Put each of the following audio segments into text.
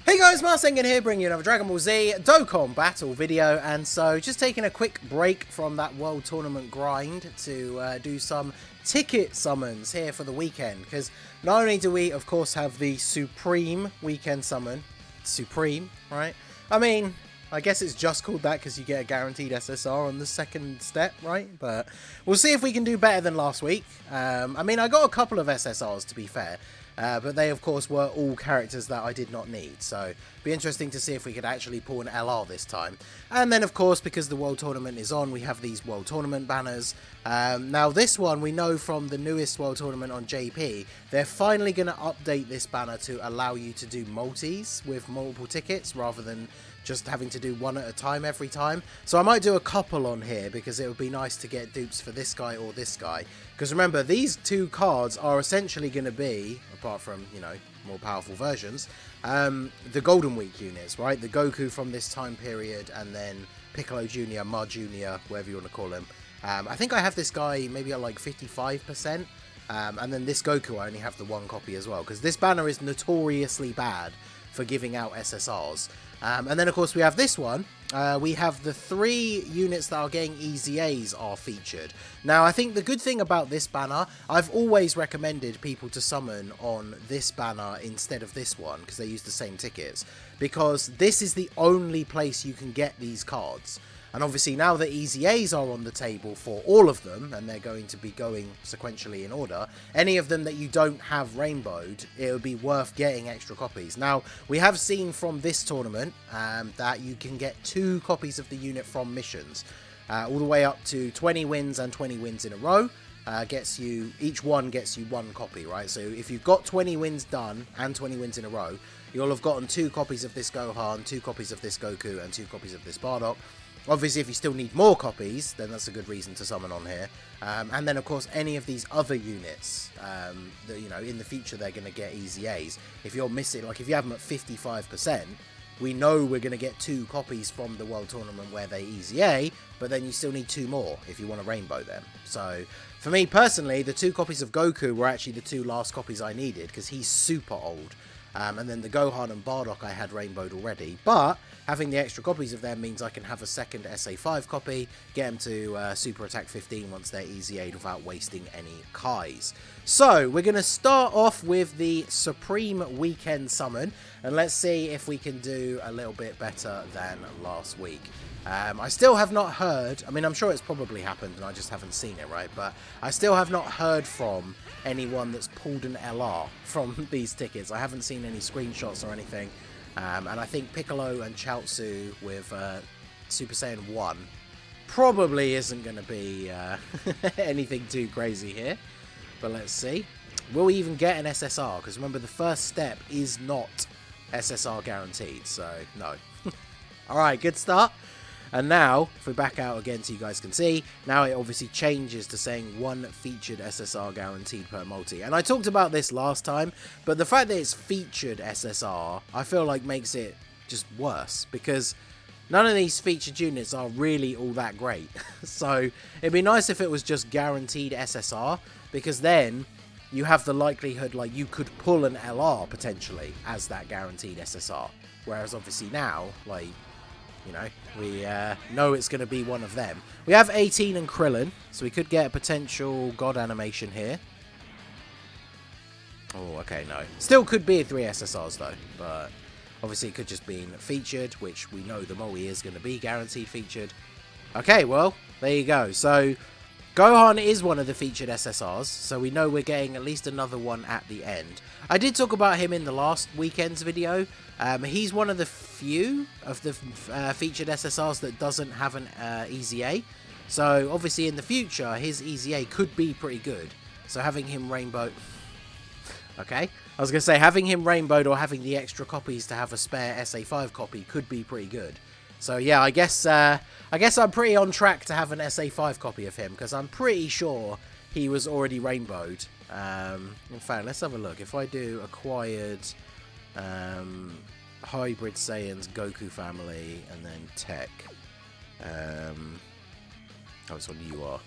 Hey guys, Marsengan here, bringing you another Dragon Ball Z Dokkan battle video, and so just taking a quick break from that World Tournament grind to do some ticket summons here for the weekend, because not only do we, of course, have the Supreme Weekend Summon, Supreme, right? I mean, I guess it's just called that because you get a guaranteed SSR on the second step, right? But we'll see if we can do better than last week. I mean, I got a couple of SSRs, to be fair. But they, of course, were all characters that I did not need. So, be interesting to see if we could actually pull an LR this time. And then, of course, because the World Tournament is on, we have these World Tournament banners. Now, this one, we know from the newest World Tournament on JP, they're finally going to update this banner to allow you to do multis with multiple tickets, rather than just having to do one at a time every time. So I might do a couple on here, because it would be nice to get dupes for this guy or this guy. Because remember, these two cards are essentially going to be, apart from, you know, more powerful versions, the Golden Week units, right? The Goku from this time period, and then Piccolo Jr., Ma Jr., whatever you want to call him. I think I have this guy maybe at like 55%. And then this Goku, I only have the one copy as well, because this banner is notoriously bad for giving out SSRs. And then, of course, we have this one. We have the 3 units that are getting EZAs are featured. Now, I think the good thing about this banner, I've always recommended people to summon on this banner instead of this one, because they use the same tickets. Because this is the only place you can get these cards. And obviously now that EZAs are on the table for all of them, and they're going to be going sequentially in order, any of them that you don't have rainbowed, it would be worth getting extra copies. Now, we have seen from this tournament that you can get 2 copies of the unit from missions, all the way up to 20 wins and 20 wins in a row. Each one gets you 1 copy, right? So if you've got 20 wins done and 20 wins in a row, you'll have gotten 2 copies of this Gohan, 2 copies of this Goku, and 2 copies of this Bardock. Obviously, if you still need more copies, then that's a good reason to summon on here. And then, of course, any of these other units, that, you know, in the future they're going to get EZAs. If you're missing, like if you have them at 55%, we know we're going to get 2 copies from the World Tournament where they EZA, but then you still need 2 more if you want to rainbow them. So, for me personally, the 2 copies of Goku were actually the 2 last copies I needed, because he's super old. And then the Gohan and Bardock I had rainbowed already, but having the extra copies of them means I can have a second SA5 copy, get them to Super Attack 15 once they're EZA'd without wasting any Kais. So, we're going to start off with the Supreme Weekend Summon, and let's see if we can do a little bit better than last week. I still have not heard, I mean, I'm sure it's probably happened and I just haven't seen it, right? But I still have not heard from anyone that's pulled an LR from these tickets. I haven't seen any screenshots or anything. And I think Piccolo and Chaozu with Super Saiyan 1 probably isn't going to be anything too crazy here. But let's see. Will we even get an SSR? Because remember, the first step is not SSR guaranteed, so no. Alright, good start. And now, if we back out again so you guys can see, now it obviously changes to saying 1 featured SSR guaranteed per multi. And I talked about this last time, but the fact that it's featured SSR, I feel like makes it just worse, because none of these featured units are really all that great. So, it'd be nice if it was just guaranteed SSR, because then you have the likelihood, like, you could pull an LR potentially as that guaranteed SSR. Whereas obviously now, like, you know, we know it's going to be one of them. We have 18 and Krillin, so we could get a potential God animation here. Oh, okay, no. Still could be 3 SSRs, though. But obviously it could just be featured, which we know the Moe is going to be guaranteed featured. Okay, well, there you go. So, Gohan is one of the featured SSRs, so we know we're getting at least another one at the end. I did talk about him in the last weekend's video. He's one of the few of the featured SSRs that doesn't have an EZA. So, obviously, in the future, his EZA could be pretty good. So, having him rainbow... Okay. I was going to say, having him rainbowed or having the extra copies to have a spare SA5 copy could be pretty good. So, yeah, I guess I'm pretty on track to have an SA5 copy of him, because I'm pretty sure he was already rainbowed. In fact, let's have a look. If I do acquired... Hybrid Saiyans, Goku family, and then Tech. Oh, it's on UR.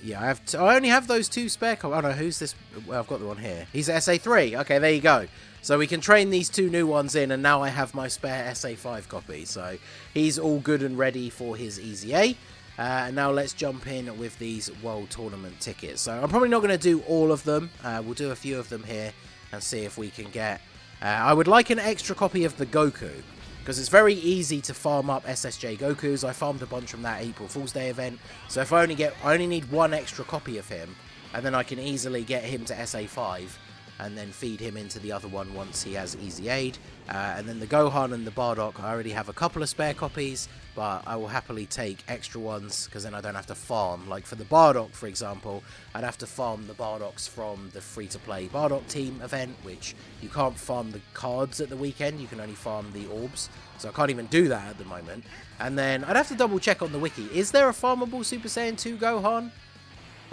Yeah, I only have those 2 spare copies. Oh no, who's this? Well, I've got the one here. He's SA3. Okay, there you go. So we can train these 2 new ones in, and now I have my spare SA5 copy. So he's all good and ready for his Easy A. And now let's jump in with these World Tournament tickets. So I'm probably not going to do all of them. We'll do a few of them here and see if we can get... I would like an extra copy of the Goku, because it's very easy to farm up SSJ Gokus. I farmed a bunch from that April Fool's Day event. So if I only need 1 extra copy of him, and then I can easily get him to SA5, and then feed him into the other one once he has Easy Aid. And then the Gohan and the Bardock, I already have a couple of spare copies, but I will happily take extra ones, because then I don't have to farm. Like for the Bardock, for example, I'd have to farm the Bardocks from the free-to-play Bardock team event, which you can't farm the cards at the weekend, you can only farm the orbs. So I can't even do that at the moment. And then I'd have to double check on the wiki. Is there a farmable Super Saiyan 2 Gohan?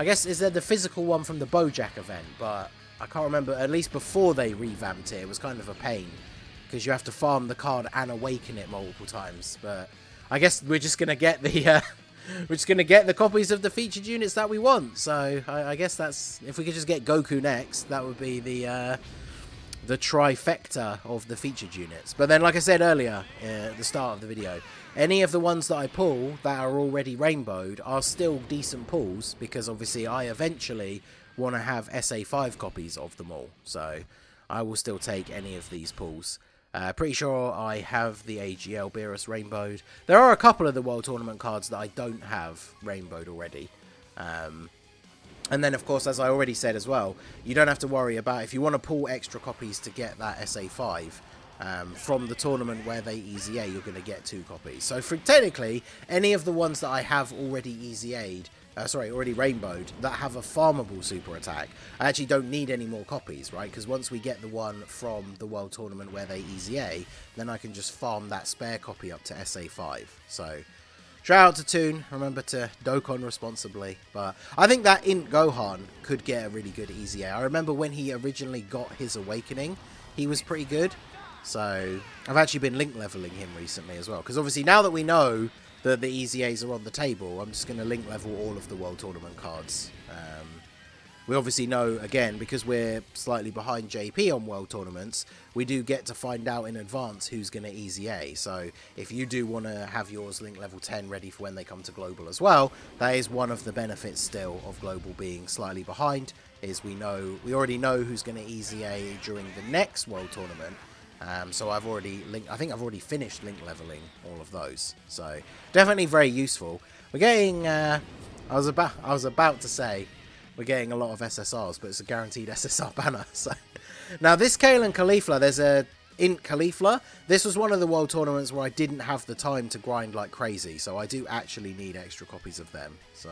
I guess, is there the physical one from the Bojack event, but I can't remember. At least before they revamped it was kind of a pain, because you have to farm the card and awaken it multiple times. But I guess we're just gonna get the we're just gonna get the copies of the featured units that we want. So I guess that's, if we could just get Goku next, that would be the trifecta of the featured units. But then, like I said earlier at the start of the video, any of the ones that I pull that are already rainbowed are still decent pulls, because obviously I eventually want to have SA5 copies of them all. So I will still take any of these pulls. Pretty sure I have the AGL Beerus rainbowed. There are a couple of the World Tournament cards that I don't have rainbowed already. And then, of course, as I already said as well, you don't have to worry about, if you want to pull extra copies to get that SA5 from the tournament where they Easy A, you're going to get 2 copies. So for technically, any of the ones that I have already Easy A'd, already rainbowed, that have a farmable super attack, I actually don't need any more copies, right? Because once we get the one from the World Tournament where they Easy A, then I can just farm that spare copy up to SA5. So shout out to Toon, remember to Dokkan responsibly. But I think that Int Gohan could get a really good Easy A. I remember when he originally got his awakening, he was pretty good. So I've actually been link leveling him recently as well, because obviously now that we know that the Easy A's are on the table, I'm just going to link level all of the World Tournament cards. We obviously know, again, because we're slightly behind JP on World Tournaments, we do get to find out in advance who's going to Easy A. So if you do want to have yours link level 10 ready for when they come to Global as well, that is one of the benefits still of Global being slightly behind, is we already know who's going to Easy A during the next World Tournament. So I think I've already finished link leveling all of those. So definitely very useful. We're getting, I was about to say, we're getting a lot of SSRs, but it's a guaranteed SSR banner. So now this Kale and Caulifla, there's a Int Caulifla. This was one of the World Tournaments where I didn't have the time to grind like crazy, so I do actually need extra copies of them. So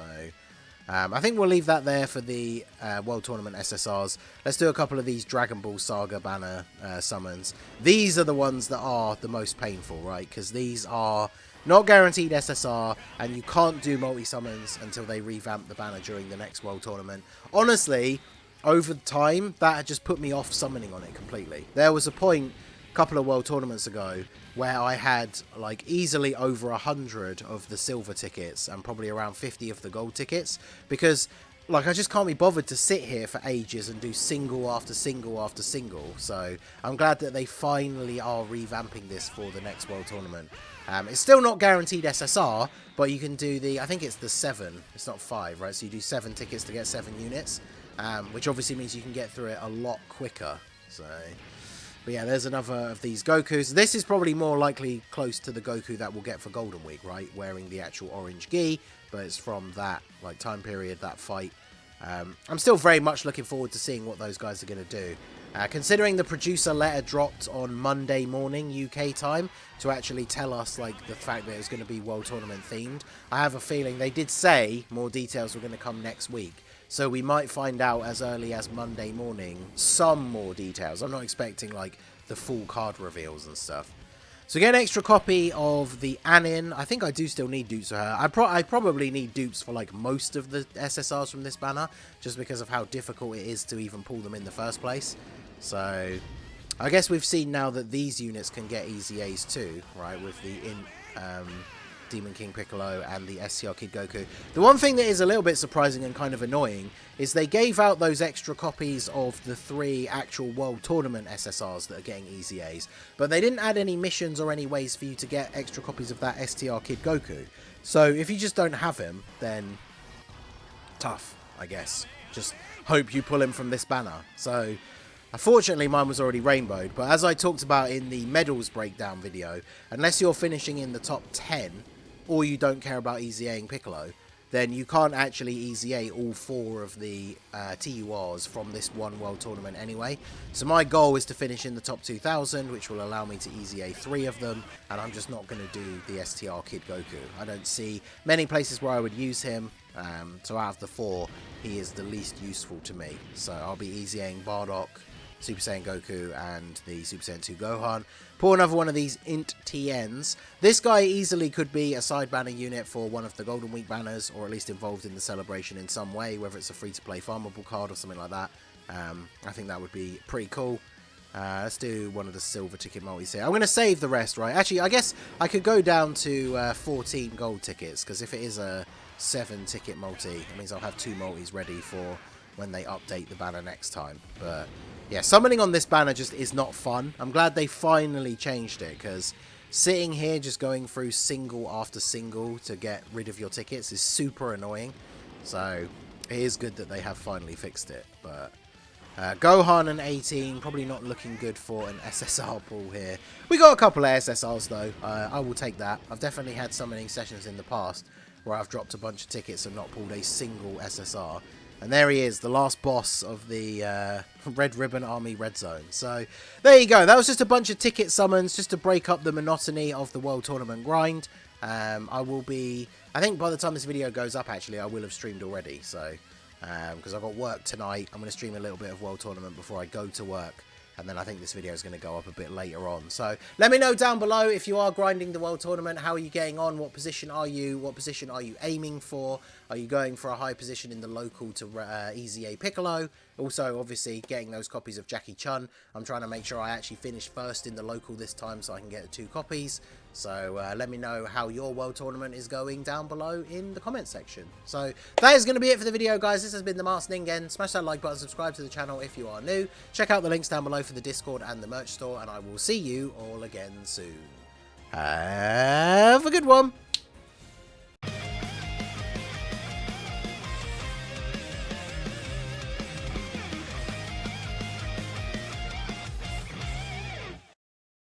I think we'll leave that there for the World Tournament SSRs. Let's do a couple of these Dragon Ball Saga banner summons. These are the ones that are the most painful, right? Because these are not guaranteed SSR, and you can't do multi-summons until they revamp the banner during the next World Tournament. Honestly, over time, that had just put me off summoning on it completely. There was a point a couple of World Tournaments ago where I had like easily over 100 of the silver tickets and probably around 50 of the gold tickets, because like I just can't be bothered to sit here for ages and do single after single after single. So I'm glad that they finally are revamping this for the next World Tournament. It's still not guaranteed SSR, but you can do I think it's the 7, it's not 5, right? So you do 7 tickets to get 7 units, which obviously means you can get through it a lot quicker. So but yeah, there's another of these Gokus. This is probably more likely close to the Goku that we'll get for Golden Week, right? Wearing the actual orange gi, but it's from that like time period, that fight. I'm still very much looking forward to seeing what those guys are going to do. Considering the producer letter dropped on Monday morning UK time to actually tell us like the fact that it was going to be World Tournament themed, I have a feeling they did say more details were going to come next week. So we might find out as early as Monday morning some more details. I'm not expecting like the full card reveals and stuff. So get an extra copy of the Anin. I think I do still need dupes for her. I probably need dupes for like most of the SSRs from this banner, just because of how difficult it is to even pull them in the first place. So I guess we've seen now that these units can get Easy A's too, right, with the Demon King Piccolo and the STR Kid Goku. The one thing that is a little bit surprising and kind of annoying is they gave out those extra copies of the 3 actual World Tournament SSRs that are getting easy A's, but they didn't add any missions or any ways for you to get extra copies of that STR Kid Goku. So if you just don't have him, then tough, I guess. Just hope you pull him from this banner. So unfortunately, mine was already rainbowed, but as I talked about in the medals breakdown video, unless you're finishing in the top 10, or you don't care about easy Aing Piccolo, then you can't actually easy A all 4 of the TURs from this one World Tournament anyway. So my goal is to finish in the top 2,000, which will allow me to easy A 3 of them, and I'm just not going to do the STR Kid Goku. I don't see many places where I would use him, so out of the 4, he is the least useful to me. So I'll be easy Aing Bardock, Super Saiyan Goku, and the Super Saiyan 2 Gohan. Pull another one of these Int TNs. This guy easily could be a side banner unit for one of the Golden Week banners, or at least involved in the celebration in some way, whether it's a free-to-play farmable card or something like that. I think that would be pretty cool. Let's do one of the silver ticket multis here. I'm going to save the rest, right? Actually, I guess I could go down to 14 gold tickets, because if it is a 7 ticket multi, it means I'll have 2 multis ready for when they update the banner next time. But yeah, summoning on this banner just is not fun. I'm glad they finally changed it, because sitting here just going through single after single to get rid of your tickets is super annoying. So it is good that they have finally fixed it. But Gohan and 18, probably not looking good for an SSR pool here. We got a couple of SSRs though. I will take that. I've definitely had summoning sessions in the past where I've dropped a bunch of tickets and not pulled a single SSR. And there he is, the last boss of the Red Ribbon Army Red Zone. So there you go. That was just a bunch of ticket summons just to break up the monotony of the World Tournament grind. I will be, I think by the time this video goes up, actually, I will have streamed already. So because I've got work tonight, I'm going to stream a little bit of World Tournament before I go to work. And then I think this video is going to go up a bit later on. So let me know down below if you are grinding the World Tournament. How are you getting on? What position are you? What position are you aiming for? Are you going for a high position in the local to Easy A Piccolo? Also, obviously, getting those copies of Jackie Chun. I'm trying to make sure I actually finish first in the local this time so I can get the 2 copies. So let me know how your World Tournament is going down below in the comment section. So that is going to be it for the video, guys. This has been the Masked Ningen. Smash that like button, subscribe to the channel if you are new. Check out the links down below for the Discord and the merch store, and I will see you all again soon. Have a good one.